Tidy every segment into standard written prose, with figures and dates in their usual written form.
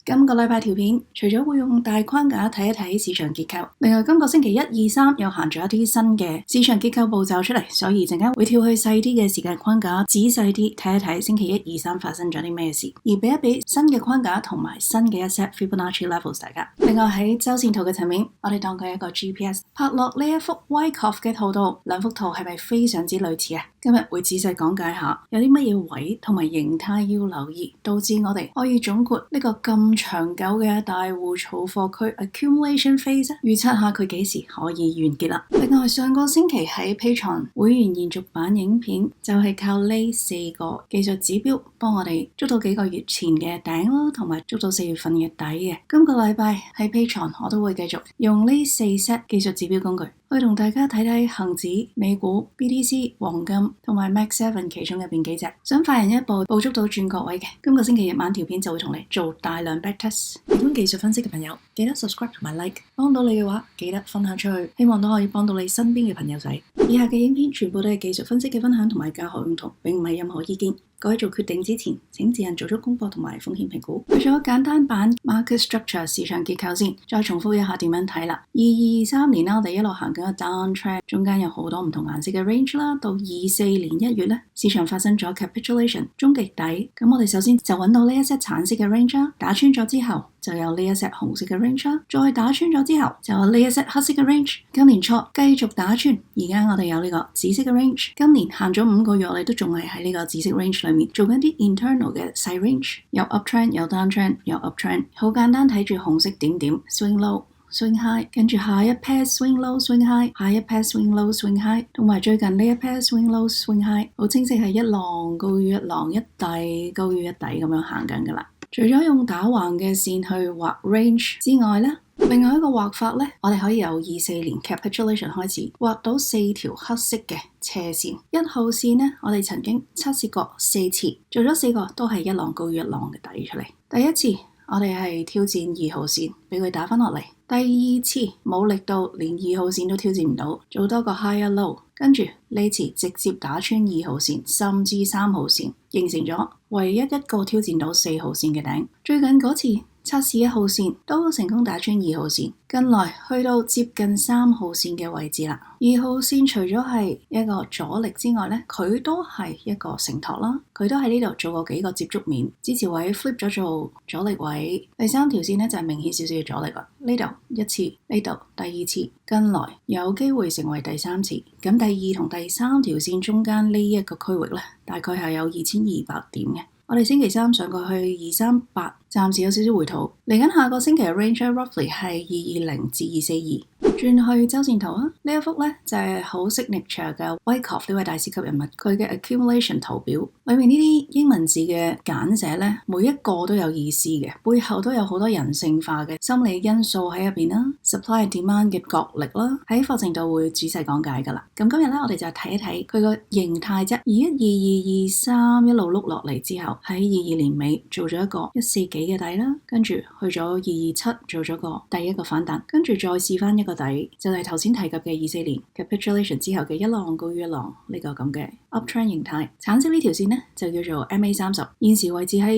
今個禮拜條片除咗會用大框架睇一睇市場結構，另外今個星期1、2、3又行咗一啲新嘅市場結構步驟出嚟，所以陣間會跳去細啲嘅時間框架，仔細啲睇一睇星期1、2、3發生咗啲咩事，而俾一俾新嘅框架同埋新嘅一 set Fibonacci levels 大家。另外喺周線圖嘅層面，我哋當佢一個 GPS 拍落呢一幅 Wyckoff 嘅圖度，兩幅圖係咪非常之類似啊？今日會仔細講解下有啲乜嘢位同埋形態要留意，導致我哋可以總括呢個咁長久嘅大戶儲貨區 accumulation phase， 預測下佢幾時可以完結啦。另外上個星期喺 Patreon 會員延續版影片就係靠呢4個技術指標幫我哋捉到幾個月前嘅頂啦，同埋捉到4月份嘅底嘅。今個禮拜喺 Patreon 我都會繼續用呢4 set 技術指標工具去同大家睇睇恒指、美股、BTC、黃金同埋 Max 7其中入邊幾隻，想快人一步捕捉到轉角位嘅，今個星期日晚條片就會同你做大量 backtest。喜歡技術分析嘅朋友記得 subscribe 同埋 like， 幫到你嘅話記得分享出去，希望都可以幫到你身邊嘅朋友仔。以下嘅影片全部都係技術分析嘅分享同埋教學用途，並唔係任何意見。各位做決定之前，請自行做足功課同埋風險評估。去咗簡單版 market structure 市場結構先，再重複一下點樣睇啦。22、23年啦，我哋一路行緊個 down trend， 中間有好多唔同顏色嘅 range 啦。到24年1月咧，市場發生咗 capitulation 終極底。咁我哋首先就揾到呢一 set 橙色嘅 range 啦，打穿咗之後就有呢一 set 紅色嘅 range 啦，再打穿咗之後就有呢一 set 黑色嘅 range。今年初繼續打穿，而家我哋有呢個紫色嘅 range。今年行咗5個月，我哋都仲係喺呢個紫色 range 裏面做緊啲 internal 嘅細 range， 有 uptrend 有 downtrend 有 uptrend。好簡單睇住紅色點點 swing low。swing high， 跟住下一 pair swing low swing high， 下一 pair swing low swing high， 同埋最近呢一 pair swing low swing high， 好清晰係一浪高於一浪，一底高於一底咁樣行緊噶啦。除咗用打橫嘅線去畫 range 之外呢，另外一個畫法呢，我哋可以由24年 capitulation 開始畫到4條黑色嘅斜線。1號線呢，我哋曾經測試過4次，做咗4個都係一浪高於一浪嘅底出嚟。第一次我哋係挑戰2號線，俾佢打返落嚟。第二次冇力到，連2號線都挑戰唔到，做多個 higher low， 跟住呢次直接打穿2號線，甚至3號線，形成咗唯一一個挑戰到4號線嘅頂。最近嗰次測試1號線都成功打穿2號線，近來去到接近3號線嘅位置啦。2號線除咗係一個阻力之外呢，佢都係一個承托啦，佢都喺呢度做過幾個接觸面，支持位 flip 咗做阻力位。第3條線呢，就係明顯少少嘅阻力啦，呢度一次，呢度第2次，近來有機會成為第3次。咁第2同第3條線中間呢一個區域呢，大概係有2200點嘅。我哋星期3上過去238，暫時有少少回吐。嚟緊下個星期嘅 range roughly 係220至242。轉去周線圖啊，呢一幅呢就係好 signature 嘅 Wyckoff 呢位大師級人物，佢嘅 accumulation 圖表裏面呢啲英文字嘅簡寫呢，每一個都有意思嘅，背後都有好多人性化嘅心理因素喺入邊啦 ，supply and demand 嘅角力啦，喺課程度會仔細講解噶啦。咁今日呢，我哋就睇一睇佢個形態啫。21、22、23一路碌落嚟之後，喺22年尾做咗一個140幾嘅底啦，跟住去咗227做咗個第一個反彈，跟住再試翻一個底。就係頭先提及嘅24年 capitulation 之後嘅一浪高於一浪呢個咁嘅 uptrend 形態。橙色呢條線呢就叫做 MA30， 現時位置喺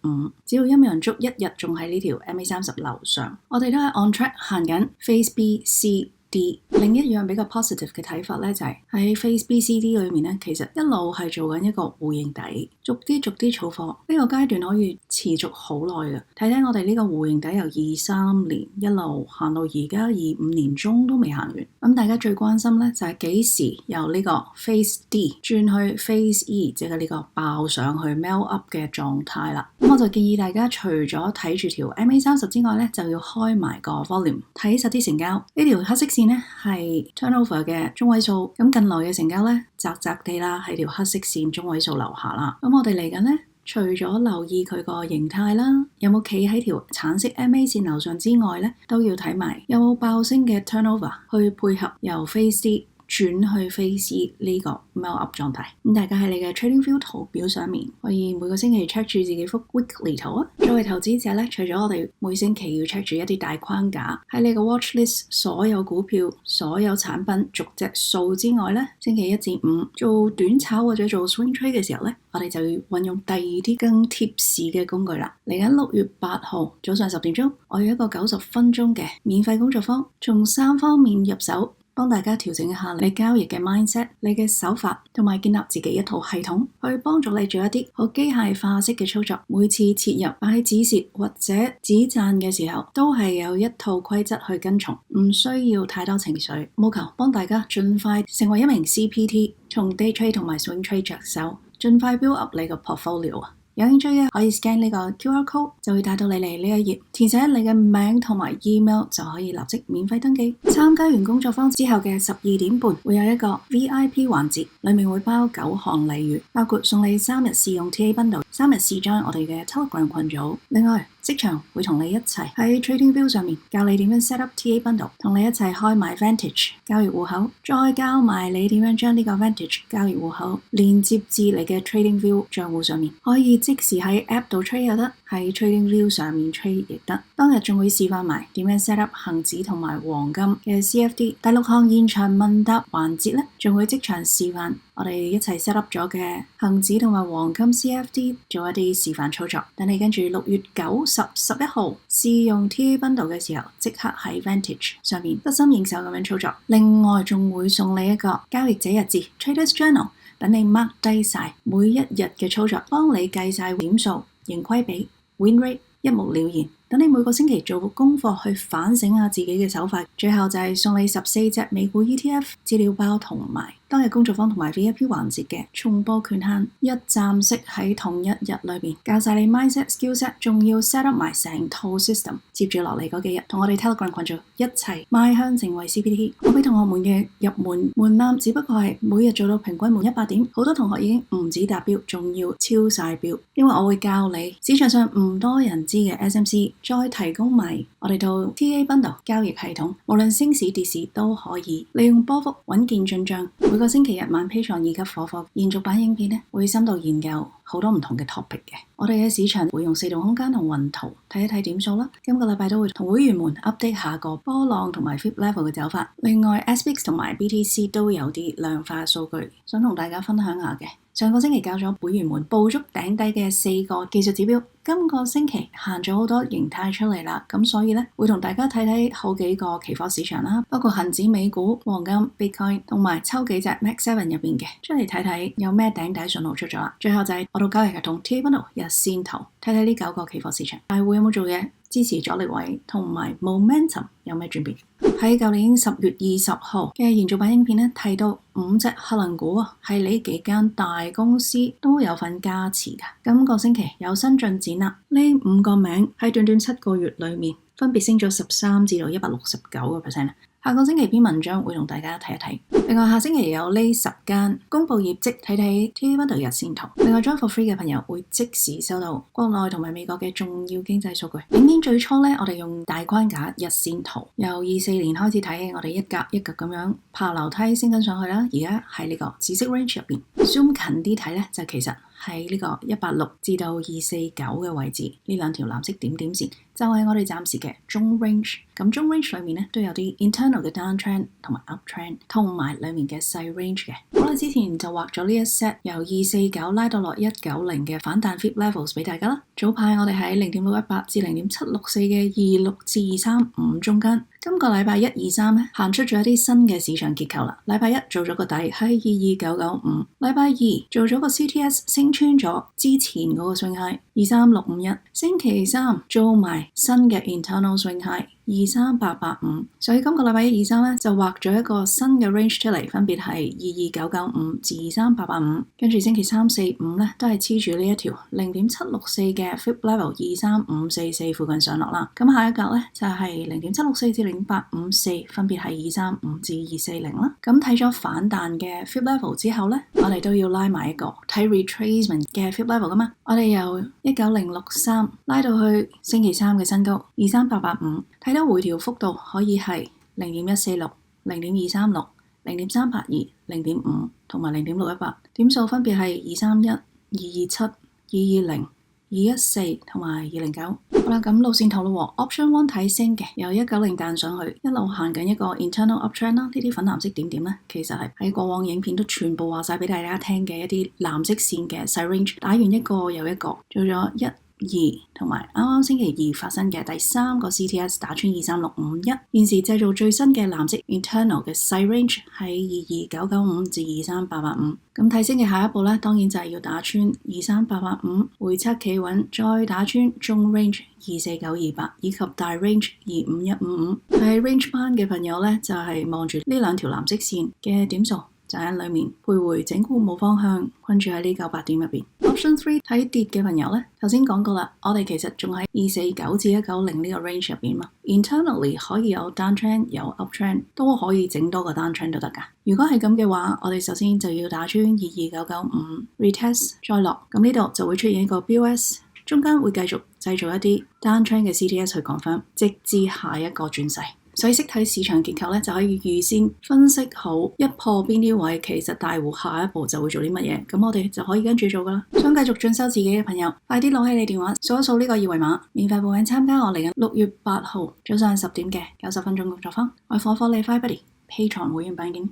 215，只要陰陽燭一日仲喺呢條 MA30 樓上，我哋都係 on track 行緊 phase B、C、D。另一樣比較 positive 嘅睇法呢，就係喺 phase B、C、D 裏面呢，其實一路係做緊一個弧形底，逐啲儲貨，呢個階段可以持續好耐嘅。睇睇我哋呢個弧形底由23年一路行到而家25年中都未行完。咁大家最關心呢，就係幾時由呢個 phase D 轉去 phase E， 即係呢個爆上去 melt up 嘅狀態啦。咁我就建議大家除咗睇住條 MA30 之外呢，就要開埋個 volume， 睇實啲成交。呢條黑色線呢係 turnover 嘅中位數，咁近來嘅成交呢，窄窄地啦，喺條黑色線中位數樓下啦。咁我哋嚟緊呢，除咗留意佢個形態啦，有冇企喺條橙色 MA 線樓上之外呢，都要睇埋有冇爆升嘅 turnover 去配合由 phase D 轉去 face 呢個 melt up 狀態。咁大家喺你嘅 TradingView 圖表上面可以每個星期 check 住自己幅 weekly 圖啊。作為投資者咧，除咗我哋每星期要 check 住一啲大框架，喺你嘅 watch list 所有股票、所有產品逐隻數之外咧，星期一至五做短炒或者做 swing trade 嘅時候咧，我哋就要運用第二啲更貼市嘅工具啦。嚟緊6月8號早上10點鐘，我有一個90分鐘嘅免費工作坊，從3方面入手，幫大家調整一下你交易嘅 mindset、你嘅手法，同埋建立自己一套系統，去幫助你做一啲好機械化式嘅操作。每次切入擺止蝕或者止賺嘅時候，都係有一套規則去跟從，唔需要太多情緒，務求幫大家盡快成為一名 CPT， 從 day trade 同埋 swing trade 着手，盡快 build up 你個 portfolio 啊！有興趣嘅可以 scan 呢個 QR code， 就會帶到你嚟呢一頁，填寫你嘅名同埋 email 就可以立即免費登記。參加完工作坊之後嘅12點半會有一個 VIP 環節，裡面會包9項禮遇，包括送你3日試用 TA Bundle， 3日試 join 我哋嘅 Telegram 群組。另外職場會同你一齊喺 TradingView 上面教你點樣 set up TA Bundle， 同你一齊開埋 Vantage 交易戶口，再教埋你點樣將呢個 Vantage 交易戶口連接至你嘅 TradingView 賬戶上面，可以即時喺 App 度 trade 又得，喺 TradingView 上面 trade 亦得。當日仲會示範埋點樣 set up 恒指同埋黃金嘅 CFD。第6項現場問答環節咧，仲會即場示範我哋一齊 set up 咗嘅恒指同埋黃金 CFD 做一啲示範操作。等你跟住6月9、10、11號試用 TA Bundle 嘅時候，即刻喺 Vantage 上面得心應手咁樣操作。另外仲會送你一個交易者日誌 Traders Journal， 等你 mark 低晒每一日嘅操作，幫你計晒點數、盈虧比、win rate， 一目了然。等你每個星期做功課去反省下自己嘅手法。最後就係送你14隻美股 ETF 資料包同埋當日工作坊同埋 VIP 環節嘅重播權限，一站式喺同一日裏面教晒你 mindset skillset， 仲要 set up 埋成套 system。接住落嚟嗰幾日，同我哋 Telegram 群組一齊邁向成為 CPT。我俾同學們嘅入門門檻只不過係每日做到平均滿100點，好多同學已經唔止達標，仲要超晒標。因為我會教你市場上唔多人知嘅 SMC。再提供埋我哋套 TA Bundle 交易系統，無論升市跌市都可以利用波幅穩健進帳。每個星期日晚 Patreon 2級課課延續版影片咧，會深度研究好多唔同嘅 topic 嘅。我哋嘅市場會用4度空間同雲圖睇一睇點數啦。今個禮拜都會同會員們 update 下個波浪同埋 flip level 嘅走法。另外 SPX 同埋 BTC 都有啲量化數據想同大家分享下嘅。上個星期教咗會員們捕捉頂底嘅4個技術指標，今個星期行咗好多形態出嚟啦，咁所以咧會同大家睇睇好幾個期貨市場啦，包括恒指、美股、黃金、Bitcoin 同埋抽幾隻 Max 7入邊嘅出嚟睇睇有咩頂底信號出咗啦。最後就係我到交易系統 TA Bundle 日線圖，睇睇呢9個期貨市場大戶有冇做嘢，支持阻力位同埋 momentum 有咩轉變。喺舊年10月20號嘅延續版影片咧，提到5隻核能股啊，係呢幾間大公司都有份加持嘅。今個星期有新進展啦，呢5個名喺短短7個月裏面分別升咗13%至到169%。下個星期篇文章會同大家睇一睇。另外下星期有呢10間公佈業績，睇睇 TA Bundle 日線圖。另外 join for free 嘅朋友會即時收到國內同埋美國嘅重要經濟數據。影片最初咧，我哋用大框架日線圖，由24年開始睇起，我哋一格一格咁樣爬樓梯升緊上去啦。而家喺呢個紫色 range 入邊 zoom 近啲睇咧，就其實喺呢個186至到249嘅位置，呢兩條藍色點點線就係我哋暫時嘅中 range。咁中 range 裏面咧都有啲 internal 嘅 down trend 同埋 up trend， 同埋裏面嘅細 range 嘅。好啦，之前就畫咗呢一 set 由249拉到落190嘅反彈 flip levels 俾大家啦。早排我哋喺 0.618 至 0.764 嘅26至235中間。今個禮拜1、2、3咧行出咗一啲新嘅市場結構啦。禮拜一做咗個底喺22995，禮拜二做咗個 CTS 升穿咗之前嗰個 swing high 23651，星期三做埋新嘅 internal swing high 23885，所以今個禮拜1、2、3咧就畫咗一個新嘅 range 出嚟，分別係22995至23885，跟住星期3、4、5咧都係黐住呢一條 0.764 嘅 flip level 23544附近上落啦。咁下一格咧就係 0.764 至0.854，分別係235至240啦。咁睇咗反彈嘅 flip level 之後咧，我哋都要拉埋一個睇 retracement 嘅 flip level 噶嘛。我哋由19063拉到去星期三嘅新高23885，睇到回調幅度可以係 0.146、0.236、0.382、0.5同埋0.618，點數分別係231、227、220、214同埋209。好啦，咁路線圖咯喎 ，Option 1睇升嘅，由190彈上去，一路行緊一個 internal uptrend 啦。呢啲粉藍色點點咧，其實係喺過往影片都全部話晒俾大家聽嘅一啲藍色線嘅細 range， 打完一個又一個，做咗1、2同埋啱啱星期二發生嘅第3個 CTS 打穿23651，現時製造最新嘅藍色 internal 嘅細 range 喺22995至23885。咁睇升嘅下一步咧，當然就係要打穿23885，回測企穩，再打穿中 range 24928以及大 range 25155。喺 range 班嘅朋友咧，就係望住呢兩條藍色線嘅點數，就喺裏面徘徊整固冇方向，困住喺呢900點入邊。Option 3睇跌嘅朋友咧，頭先講過啦，我哋其實仲喺249至190呢個 range 入邊嘛。Internally 可以有 downtrend 有 uptrend， 都可以整多個 downtrend 都得㗎。如果係咁嘅話，我哋首先就要打穿22995 retest 再落，咁呢度就會出現一個 BOS， 中間會繼續製造一啲 downtrend 嘅 CTS 去 confirm， 直至下一個轉勢。所以識睇市場結構咧，就可以預先分析好一破邊啲位，其實大戶下一步就會做啲乜嘢，咁我哋就可以跟住做噶啦。想繼續進修自己嘅朋友，快啲攞起你電話掃一掃呢個二維碼，免費報名參加我嚟緊6月8號早上10點嘅90分鐘工作坊，我係火火你 Five Buddy Patreon 會員版件。